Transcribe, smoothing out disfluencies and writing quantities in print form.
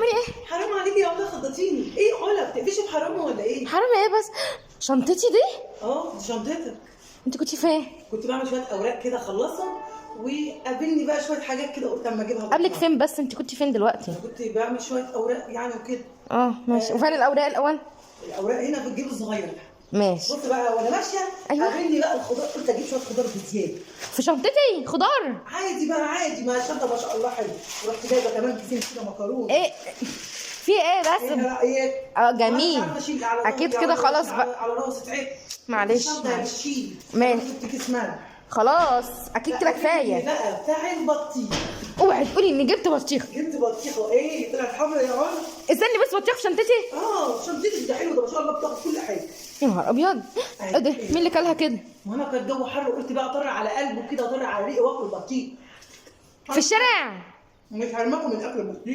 بتعملي ايه؟ حرام عليكي يا علا، خضتيني. ايه يا علا بتقفشي بحرامي ولا ايه؟ حرام ايه بس؟ شنطتي دي؟ دي شنطتك. انت كنتي فين؟ كنت بعمل شويه اوراق كده اخلصهم، وقابلني بقى شويه حاجات كده قلت اما اجيبها قبلك فين بس؟ انت كنتي فين دلوقتي؟ كنت بعمل شويه اوراق يعني وكده. ماشي. وفين الاوراق الاول؟ الاوراق هنا في الجيب الصغير. ماشي. بص بقى وانا ماشيه أيوة. قابلني بقى الخضار، قلت اجيب شويه خضار بزياده. في شنطتي خضار؟ عادي بقى عادي، ما الشنطه ما شاء الله حلو. ورحت جايبه كمان كيسين كده مكرونه. ايه في ايه بس؟ ايه جميل. اكيد كده خلاص بقى. على راسي تعبت. معلش الشنطه بتشيل. ماشي. جبت كيس ملح. خلاص اكيد كده كفايه. بقى بتاع البطيخ. اوعي تقولي اني جبت بطيخ. جبت بطيخه. ايه طلعت حمرا يا علا. استني بس، بطيخ في شنطتي؟ شنطتك ده حلو، ده ما شاء الله بتاخد كل حاجه. يا نهار ابيض، ايه ده؟ مين اللي كلها كده؟ وانا كان الجو حر وقلت بقى اطر على قلبه كده واطر على ريقي واكل بطيخ في الشارع؟ مش هرمكم من اكل البطيخ.